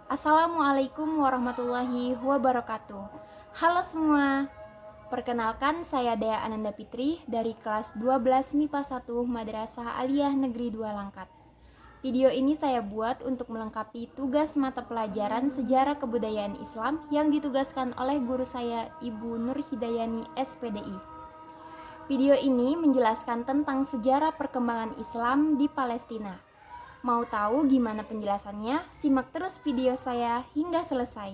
Assalamualaikum warahmatullahi wabarakatuh. Halo semua, perkenalkan saya Dea Ananda Fitri dari kelas 12 MIPA 1 Madrasah Aliyah Negeri 2 Langkat. Video ini saya buat untuk melengkapi tugas mata pelajaran Sejarah Kebudayaan Islam yang ditugaskan oleh guru saya Ibu Nur Hidayani SPDI. Video ini menjelaskan tentang sejarah perkembangan Islam di Palestina. Mau tahu gimana penjelasannya? Simak terus video saya hingga selesai.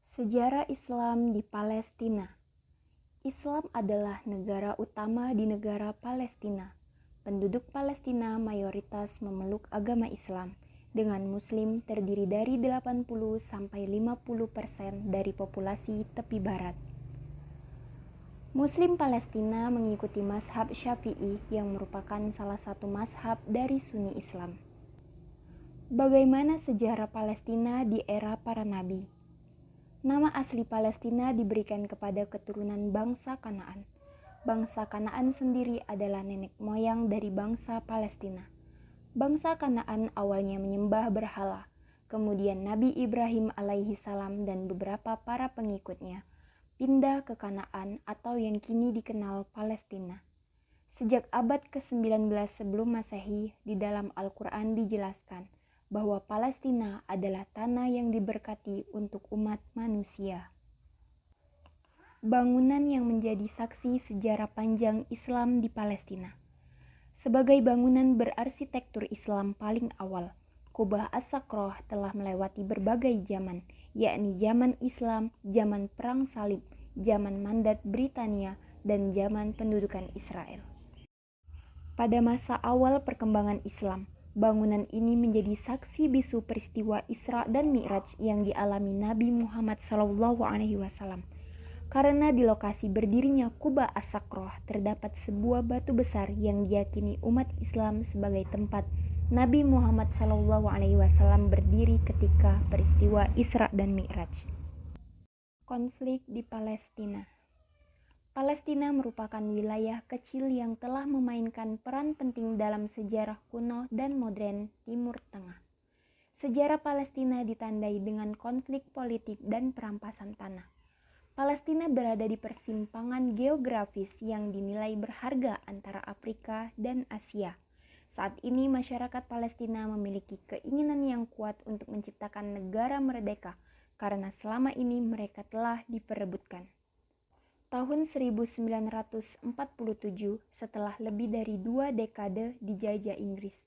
Sejarah Islam di Palestina. Islam adalah negara utama di negara Palestina. Penduduk Palestina mayoritas memeluk agama Islam, dengan Muslim terdiri dari 80-50% dari populasi tepi barat. Muslim Palestina mengikuti mazhab Syafi'i yang merupakan salah satu mazhab dari Sunni Islam. Bagaimana sejarah Palestina di era para nabi? Nama asli Palestina diberikan kepada keturunan bangsa Kanaan. Bangsa Kanaan sendiri adalah nenek moyang dari bangsa Palestina. Bangsa Kanaan awalnya menyembah berhala. Kemudian Nabi Ibrahim alaihi salam dan beberapa para pengikutnya pindah ke Kanaan atau yang kini dikenal Palestina. Sejak abad ke-19 sebelum Masehi, di dalam Al-Quran dijelaskan bahwa Palestina adalah tanah yang diberkati untuk umat manusia. Bangunan yang menjadi saksi sejarah panjang Islam di Palestina. Sebagai bangunan berarsitektur Islam paling awal, Kubah As-Sakroh telah melewati berbagai zaman, yakni zaman Islam, zaman Perang Salib, zaman Mandat Britania, dan zaman pendudukan Israel. Pada masa awal perkembangan Islam, bangunan ini menjadi saksi bisu peristiwa Isra dan Mi'raj yang dialami Nabi Muhammad SAW. Karena di lokasi berdirinya Kubah As-Sakroh terdapat sebuah batu besar yang diyakini umat Islam sebagai tempat Nabi Muhammad SAW berdiri ketika peristiwa Isra dan Mi'raj. Konflik di Palestina. Palestina merupakan wilayah kecil yang telah memainkan peran penting dalam sejarah kuno dan modern Timur Tengah. Sejarah Palestina ditandai dengan konflik politik dan perampasan tanah. Palestina berada di persimpangan geografis yang dinilai berharga antara Afrika dan Asia. Saat ini masyarakat Palestina memiliki keinginan yang kuat untuk menciptakan negara merdeka karena selama ini mereka telah diperebutkan. Tahun 1947, setelah lebih dari 2 dekade dijajah Inggris,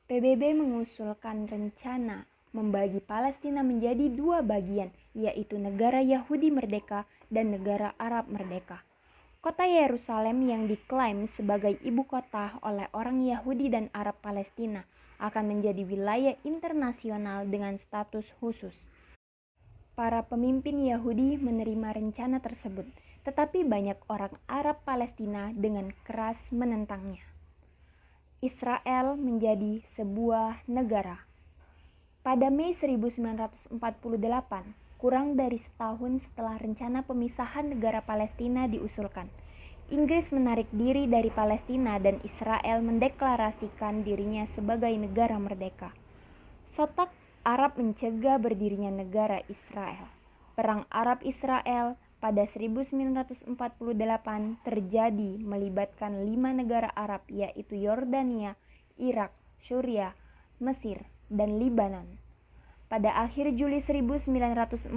PBB mengusulkan rencana membagi Palestina menjadi 2 bagian, yaitu negara Yahudi merdeka dan negara Arab merdeka. Kota Yerusalem yang diklaim sebagai ibu kota oleh orang Yahudi dan Arab Palestina akan menjadi wilayah internasional dengan status khusus. Para pemimpin Yahudi menerima rencana tersebut, tetapi banyak orang Arab Palestina dengan keras menentangnya. Israel menjadi sebuah negara. Pada Mei 1948, kurang dari setahun setelah rencana pemisahan negara Palestina diusulkan, Inggris menarik diri dari Palestina dan Israel mendeklarasikan dirinya sebagai negara merdeka. Sontak Arab mencegah berdirinya negara Israel. Perang Arab-Israel pada 1948 terjadi melibatkan 5 negara Arab yaitu Yordania, Irak, Suriah, Mesir, dan Lebanon. Pada akhir Juli 1949,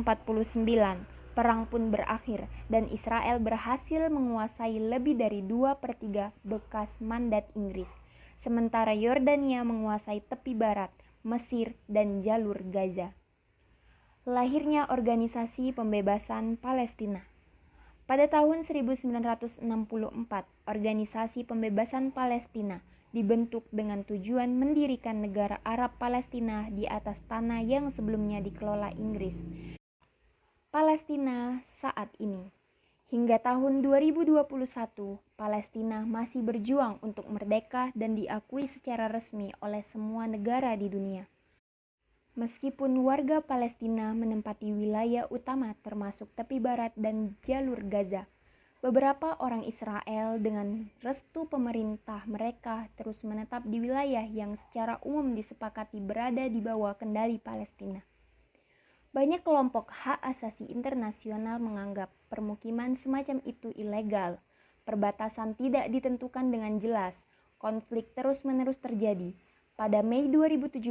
perang pun berakhir dan Israel berhasil menguasai lebih dari 2/3 bekas mandat Inggris, sementara Yordania menguasai tepi barat, Mesir, dan jalur Gaza. Lahirnya Organisasi Pembebasan Palestina. Pada tahun 1964, Organisasi Pembebasan Palestina dibentuk dengan tujuan mendirikan negara Arab Palestina di atas tanah yang sebelumnya dikelola Inggris. Palestina saat ini. Hingga tahun 2021, Palestina masih berjuang untuk merdeka dan diakui secara resmi oleh semua negara di dunia. Meskipun warga Palestina menempati wilayah utama termasuk tepi barat dan jalur Gaza, Beberapa orang Israel dengan restu pemerintah mereka terus menetap di wilayah yang secara umum disepakati berada di bawah kendali Palestina. Banyak kelompok hak asasi internasional menganggap permukiman semacam itu ilegal. Perbatasan tidak ditentukan dengan jelas. Konflik terus-menerus terjadi. Pada Mei 2017,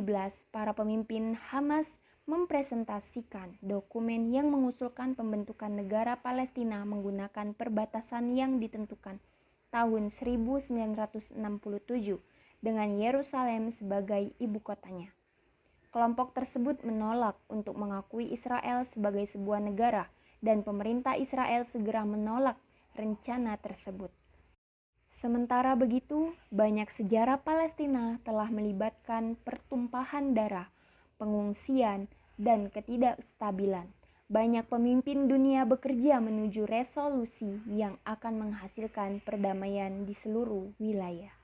para pemimpin Hamas mempresentasikan dokumen yang mengusulkan pembentukan negara Palestina menggunakan perbatasan yang ditentukan tahun 1967 dengan Yerusalem sebagai ibu kotanya. Kelompok tersebut menolak untuk mengakui Israel sebagai sebuah negara dan pemerintah Israel segera menolak rencana tersebut. Sementara begitu, banyak sejarah Palestina telah melibatkan pertumpahan darah, pengungsian, dan ketidakstabilan. Banyak pemimpin dunia bekerja menuju resolusi yang akan menghasilkan perdamaian di seluruh wilayah.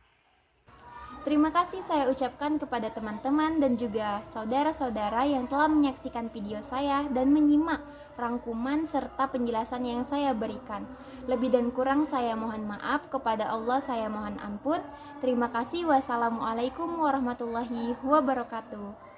Terima kasih saya ucapkan kepada teman-teman dan juga saudara-saudara yang telah menyaksikan video saya dan menyimak rangkuman serta penjelasan yang saya berikan. Lebih dan kurang saya mohon maaf, kepada Allah saya mohon ampun. Terima kasih. Wassalamualaikum warahmatullahi wabarakatuh.